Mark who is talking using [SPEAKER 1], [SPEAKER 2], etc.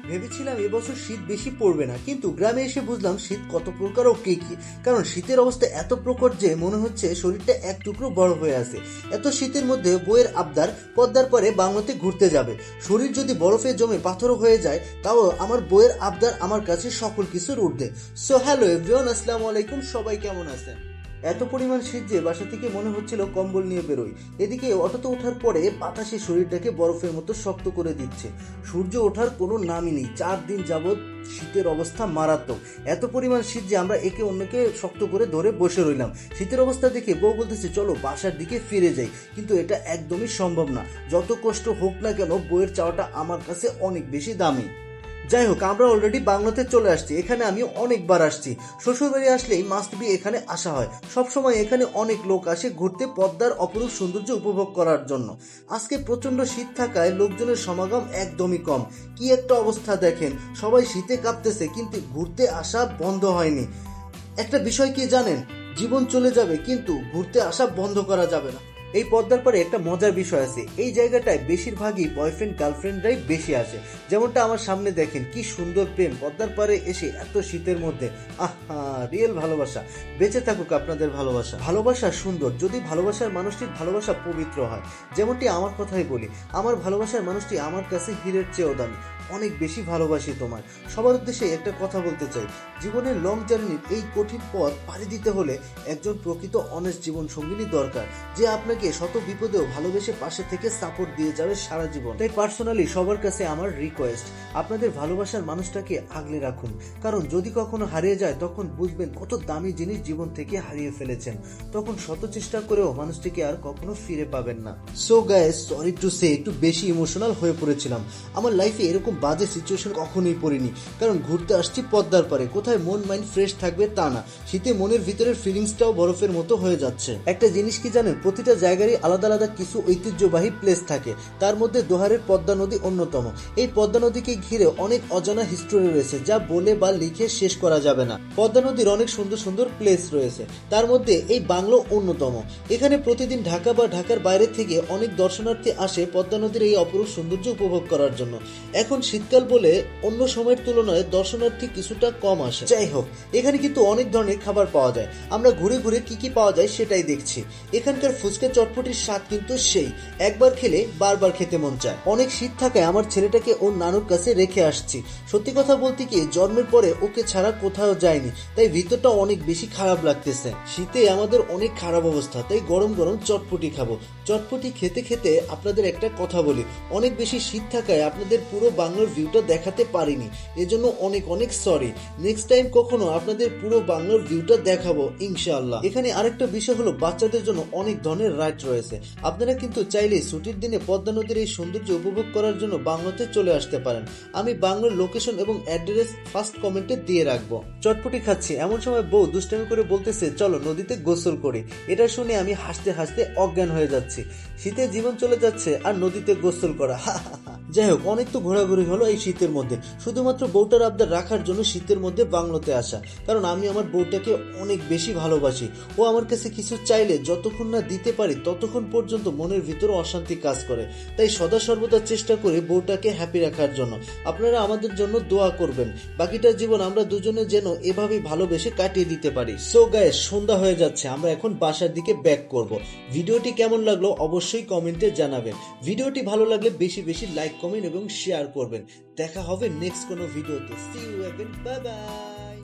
[SPEAKER 1] ভেবেছিলাম এবছর শীত বেশি পড়বে না, কিন্তু গ্রামে এসে বুঝলাম শীত কত প্রকার ও কি। কারণ শীতের অবস্থা এত প্রকট যে মনে হচ্ছে শরীরটা এক টুকরো বড় হয়ে আছে। এত শীতের মধ্যে বইয়ের আবদার পদ্মার পরে বাংলাতে ঘুরতে যাবে। শরীর যদি বরফে জমে পাথরও হয়ে যায়, তাও আমার বইয়ের আবদার আমার কাছে সকল কিছুর ঊর্ধ্বে। সো হ্যালো এভরিওয়ান, আসসালামু আলাইকুম। সবাই কেমন আছেন? এত পরিমাণ শীত যে বাসা থেকে মনে হচ্ছিল কম্বল নিয়ে বেরোই। এদিকে অটোতে ওঠার পরে বাতাসে শরীরটাকে বরফের মতো শক্ত করে দিচ্ছে। সূর্য ওঠার কোনো নামই নেই। 4 দিন যাবৎ শীতের অবস্থা মারাত্মক। এত পরিমাণ শীত যে আমরা একে অন্যকে শক্ত করে ধরে বসে রইলাম। শীতের অবস্থা দেখে বউ বলতেছে চলো বাসার দিকে ফিরে যাই, কিন্তু এটা একদমই সম্ভব না। যত কষ্ট হোক না কেন বউয়ের চাওয়াটা আমার কাছে অনেক বেশি দামি। যাই হোক, আমরা অলরেডি বাংলাতে চলে আসছি। এখানে আমি অনেকবার আসছি। শ্বশুরবাড়ি আসলেই মাস্ট বি এখানে আসা হয়। সবসময় এখানে অনেক লোক আসে ঘুরতে, পদ্মার অপরূপ সৌন্দর্য উপভোগ করার জন্য। আজকে প্রচন্ড শীত থাকায় লোকজনের সমাগম একদমই কম। কি একটা অবস্থা দেখেন, সবাই শীতে কাঁপতেছে, কিন্তু ঘুরতে আসা বন্ধ হয়নি। একটা বিষয় কি জানেন, জীবন চলে যাবে কিন্তু ঘুরতে আসা বন্ধ করা যাবে না। এই পদ্মার পারে একটা মজার বিষয় আছে। এই জায়গাটায় বেশিরভাগই বয়ফ্রেন্ড গার্লফ্রেন্ডরাই বেশি আসে। যেমনটা আমার সামনে দেখেন, কি সুন্দর প্রেম পদ্মার পারে এসে এত শীতের মধ্যে। আহা, রিয়েল ভালোবাসা। বেঁচে থাকুক আপনাদের ভালোবাসা। ভালোবাসা সুন্দর যদি ভালোবাসার মানুষটির ভালোবাসা পবিত্র হয়। যেমনটি আমার কথাই বলি, আমার ভালোবাসার মানুষটি আমার কাছে হীরের চেয়েও দামি। অনেক বেশি ভালোবাসি তোমার। সবার উদ্দেশ্যে একটা কথা বলতে চাই, জীবনের লং জার্নির এই কঠিন পথ পাড়ি দিতে হলে একজন প্রকৃত অনেস্ট জীবন সঙ্গিনী দরকার, যে আপনাকে শত বিপদেও ভালোবেসে পাশে থেকে সাপোর্ট দিয়ে যাবে সারা জীবন। তাই পার্সোনালি সবার কাছে আমার রিকোয়েস্ট, আপনাদের ভালোবাসার মানুষটাকে আগলে রাখুন। কারণ যদি কখনো হারিয়ে যায় তখন বুঝবেন কত দামি জিনিস জীবন থেকে হারিয়ে ফেলেছেন। তখন শত চেষ্টা করেও মানুষটিকে আর কখনো ফিরে পাবেন না। So guys, sorry to say, একটু বেশি ইমোশনাল হয়ে পড়েছিলাম। আমার লাইফে এরকম বাজে সিচুয়েশন কখনোই পড়িনি। কারণ ঘুরতে আসছি পদ্মার পারে, কোথায় মন মাইন্ড ফ্রেশ থাকবে তা না, শীতে মনের ভিতরের ফিলিংসটাও বরফের মতো হয়ে যাচ্ছে। একটা জিনিস কি জানেন, প্রতিটা জায়গারই আলাদা আলাদা কিছু ঐতিহ্যবাহী প্লেস থাকে। তার মধ্যে দোহারের পদ্মা নদী অন্যতম। এই পদ্মা নদীকে ঘিরে অনেক অজানা হিস্টোরি রয়েছে, যা বলে বা লিখে শেষ করা যাবে না। পদ্মা নদীর অনেক সুন্দর সুন্দর প্লেস রয়েছে, তার মধ্যে এই বাংলো অন্যতম। এখানে প্রতিদিন ঢাকা বা ঢাকার বাইরে থেকে অনেক দর্শনার্থী আসে পদ্মা নদীর এই অপরূপ সৌন্দর্য উপভোগ করার জন্য। এখন শীতকাল বলে অন্য সময়ের তুলনায় দর্শনার্থী কিছুটা কম আসে। যাই হোক, এখানে কিন্তু অনেক ধরনের খাবার পাওয়া যায়। আমরা ঘুরে ঘুরে কি কি পাওয়া যায় সেটাই দেখছি। এখানকার ফুচকা চটপটির স্বাদ কিন্তু সেই, একবার খেলে বারবার খেতে মন চায়। অনেক শীত থাকায় আমার ছেলেটাকে ওর নানুর কাছে রেখে আসছি। সত্যি কথা বলতে কি, জন্মের পরে ওকে ছাড়া কোথাও যায়নি, তাই ভিতরটা অনেক বেশি খারাপ লাগতেছে। শীতে আমাদের অনেক খারাপ অবস্থা, তাই গরম গরম চটপটি খাবো। চটপটি খেতে খেতে আপনাদের একটা কথা বলি, অনেক বেশি শীত থাকায় আপনাদের পুরো বাংলার ভিউটা দেখাতে পারিনি, এজন্য অনেক অনেক সরি। নেক্সট টাইম কখনো আপনাদের পুরো বাংলার ভিউটা দেখাবো ইনশাআল্লাহ। এখানে আরেকটা বিষয় হলো, বাচ্চাদের জন্য অনেক ধরনের রাইড রয়েছে। আপনারা কিন্তু চাইলে ছুটির দিনে পদ্মা নদীর এই সৌন্দর্য উপভোগ করার জন্য বাংলাতে চলে আসতে পারেন। আমি বাংলার লোকেশন এবং অ্যাড্রেস ফার্স্ট কমেন্টে দিয়ে রাখবো। চটপটি খাচ্ছি, এমন সময় বউ দুষ্টামি করে বলতেছে চলো নদীতে গোসল করি। এটা শুনে আমি হাসতে হাসতে অজ্ঞান হয়ে যাচ্ছি। শীতে জীবন চলে যাচ্ছে আর নদীতে গোসল করা। যাই হোক, অনেক তো ঘোরাঘুরি হলো এই শীতের মধ্যে, শুধুমাত্র বউটার আবদার রাখার জন্য শীতের মধ্যে বাংলোতে আসা। কারণ আমি আমার বউটাকে অনেক বেশি ভালোবাসি। ও আমার কাছে কিছু চাইলে যতক্ষণ না দিতে পারি ততক্ষণ পর্যন্ত মনের ভিতরে অশান্তি কাজ করে। তাই সদা সর্বদা চেষ্টা করি বউটাকে হ্যাপি রাখার জন্য। আপনারা আমাদের জন্য দোয়া করবেন, বাকিটা জীবন আমরা দুজনে যেন এভাবেই ভালোবেসে কাটিয়ে দিতে পারি। সো গাইস, সন্ধ্যা হয়ে যাচ্ছে, আমরা এখন বাসার দিকে ব্যাক করব। ভিডিওটি কেমন লাগলো অবশ্যই কমেন্টে জানাবেন। ভিডিওটি ভালো লাগলে বেশি বেশি লাইক, কমেন্ট এবং শেয়ার করবেন। দেখা হবে নেক্সট কোনো ভিডিওতে। See you again, bye by.